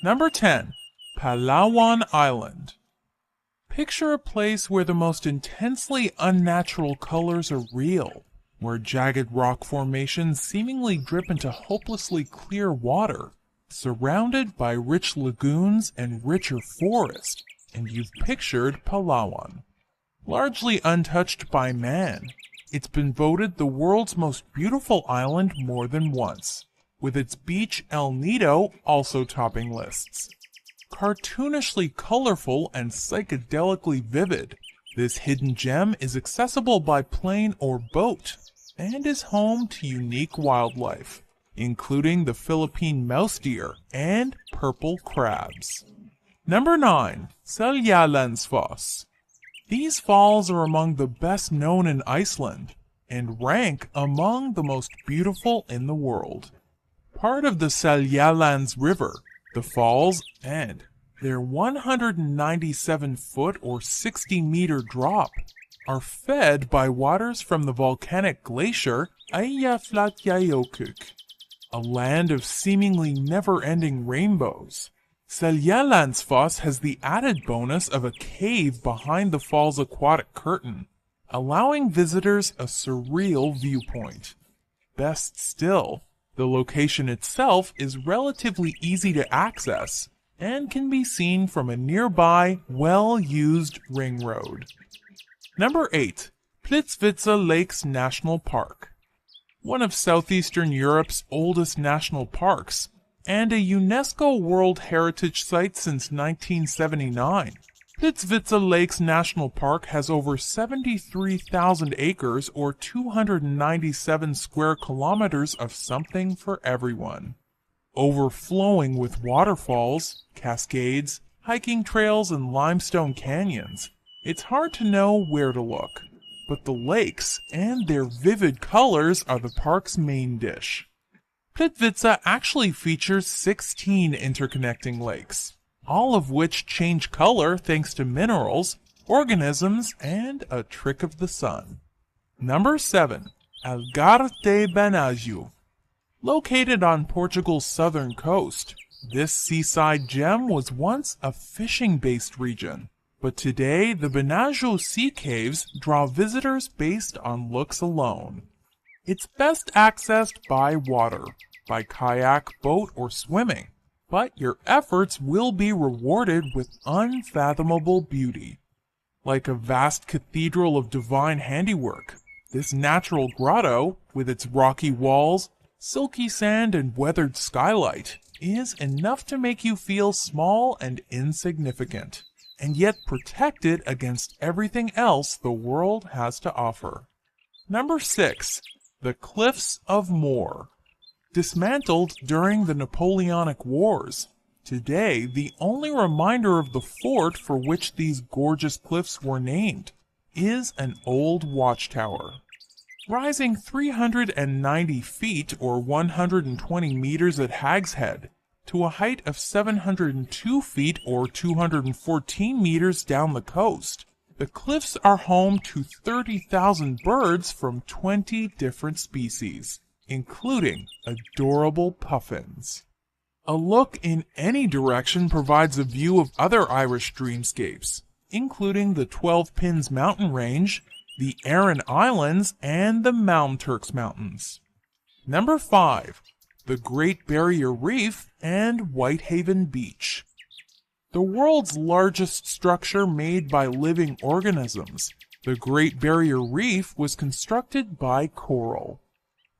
Number 10. Palawan Island. Picture a place where the most intensely unnatural colors are real, where jagged rock formations seemingly drip into hopelessly clear water, surrounded by rich lagoons and richer forest, and you've pictured Palawan. Largely untouched by man, it's been voted the world's most beautiful island more than once, with its beach El Nido also topping lists. Cartoonishly colorful and psychedelically vivid, this hidden gem is accessible by plane or boat, and is home to unique wildlife, including the Philippine mouse deer and purple crabs. Number 9. Seljalandsfoss. These falls are among the best known in Iceland, and rank among the most beautiful in the world. Part of the Seljalands River, the falls, and their 197-foot or 60-meter drop are fed by waters from the volcanic glacier Eyjafjallajökull, a land of seemingly never-ending rainbows. Seljalandsfoss has the added bonus of a cave behind the fall's aquatic curtain, allowing visitors a surreal viewpoint. Best still, the location itself is relatively easy to access and can be seen from a nearby, well-used ring road. Number 8. Plitvice Lakes National Park. One of southeastern Europe's oldest national parks, and a UNESCO World Heritage Site since 1979. Plitvice Lakes National Park has over 73,000 acres or 297 square kilometers of something for everyone. Overflowing with waterfalls, cascades, hiking trails, and limestone canyons, it's hard to know where to look, but the lakes and their vivid colors are the park's main dish. Plitvice actually features 16 interconnecting lakes, all of which change color thanks to minerals, organisms, and a trick of the sun. Number 7. Algarve de Banaju. Located on Portugal's southern coast, this seaside gem was once a fishing-based region, but today the Banaju Sea Caves draw visitors based on looks alone. It's best accessed by water, by kayak, boat, or swimming, but your efforts will be rewarded with unfathomable beauty. Like a vast cathedral of divine handiwork, this natural grotto, with its rocky walls, silky sand, and weathered skylight, is enough to make you feel small and insignificant, and yet protected against everything else the world has to offer. Number 6. The Cliffs of Moher. Dismantled during the Napoleonic Wars, today the only reminder of the fort for which these gorgeous cliffs were named is an old watchtower. Rising 390 feet or 120 meters at Hag's Head to a height of 702 feet or 214 meters down the coast, the cliffs are home to 30,000 birds from 20 different species, including adorable puffins. A look in any direction provides a view of other Irish dreamscapes, including the 12 Pins mountain range, the Aran Islands, and the Malmturks Mountains. Number 5. The Great Barrier Reef and Whitehaven Beach. The world's largest structure made by living organisms, the Great Barrier Reef was constructed by coral.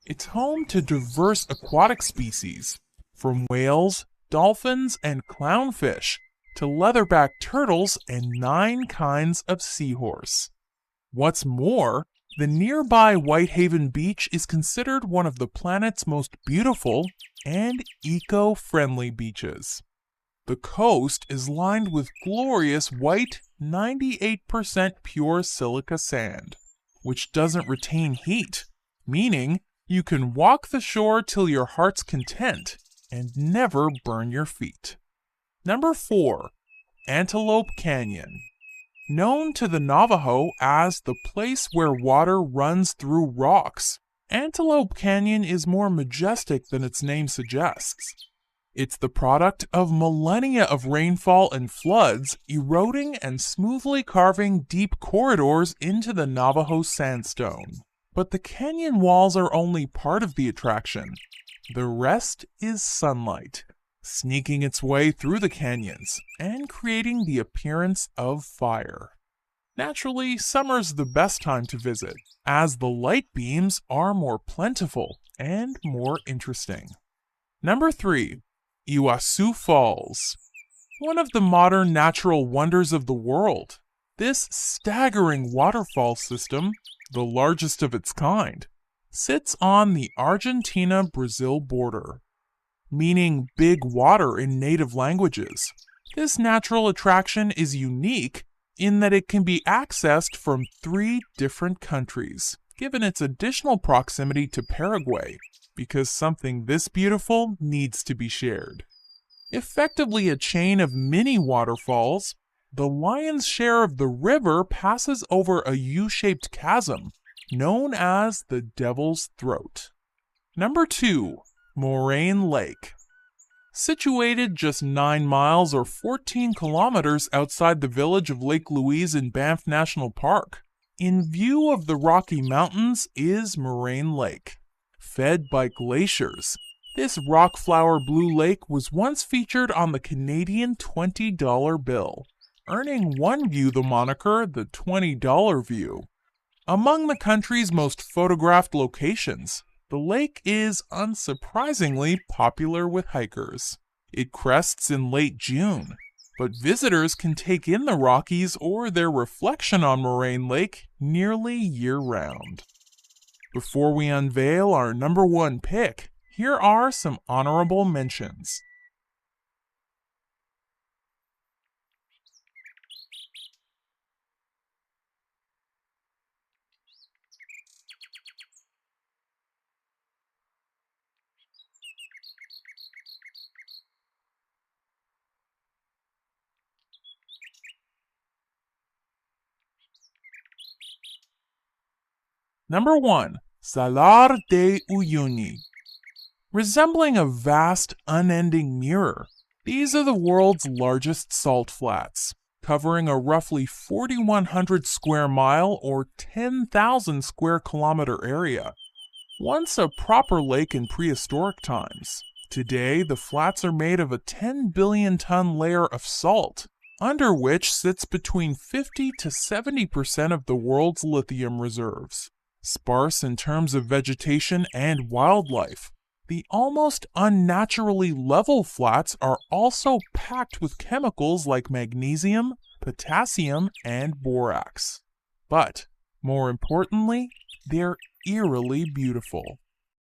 It's home to diverse aquatic species, from whales, dolphins, and clownfish, to leatherback turtles and 9 kinds of seahorse. What's more, the nearby Whitehaven Beach is considered one of the planet's most beautiful and eco-friendly beaches. The coast is lined with glorious white, 98% pure silica sand, which doesn't retain heat, meaning you can walk the shore till your heart's content and never burn your feet. Number 4. Antelope Canyon. Known to the Navajo as the place where water runs through rocks, Antelope Canyon is more majestic than its name suggests. It's the product of millennia of rainfall and floods, eroding and smoothly carving deep corridors into the Navajo sandstone. But the canyon walls are only part of the attraction. The rest is sunlight, sneaking its way through the canyons and creating the appearance of fire. Naturally, summer's the best time to visit, as the light beams are more plentiful and more interesting. Number 3. Iguazu Falls. One of the modern natural wonders of the world. This staggering waterfall system, the largest of its kind, sits on the Argentina-Brazil border, meaning big water in native languages. This natural attraction is unique in that it can be accessed from 3 different countries, given its additional proximity to Paraguay, because something this beautiful needs to be shared. Effectively a chain of mini waterfalls, the lion's share of the river passes over a U-shaped chasm known as the Devil's Throat. Number 2. Moraine Lake. Situated just 9 miles or 14 kilometers outside the village of Lake Louise in Banff National Park, in view of the Rocky Mountains is Moraine Lake. Fed by glaciers, this rock flower blue lake was once featured on the Canadian $20 bill, earning one view the moniker the $20 view. Among the country's most photographed locations, the lake is unsurprisingly popular with hikers. It crests in late June, but visitors can take in the Rockies or their reflection on Moraine Lake nearly year-round. Before we unveil our number 1 pick, here are some honorable mentions. Number 1. Salar de Uyuni. Resembling a vast, unending mirror, these are the world's largest salt flats, covering a roughly 4,100 square mile or 10,000 square kilometer area. Once a proper lake in prehistoric times, today the flats are made of a 10 billion ton layer of salt, under which sits between 50 to 70% of the world's lithium reserves. Sparse in terms of vegetation and wildlife, the almost unnaturally level flats are also packed with chemicals like magnesium, potassium, and borax. But, more importantly, they're eerily beautiful.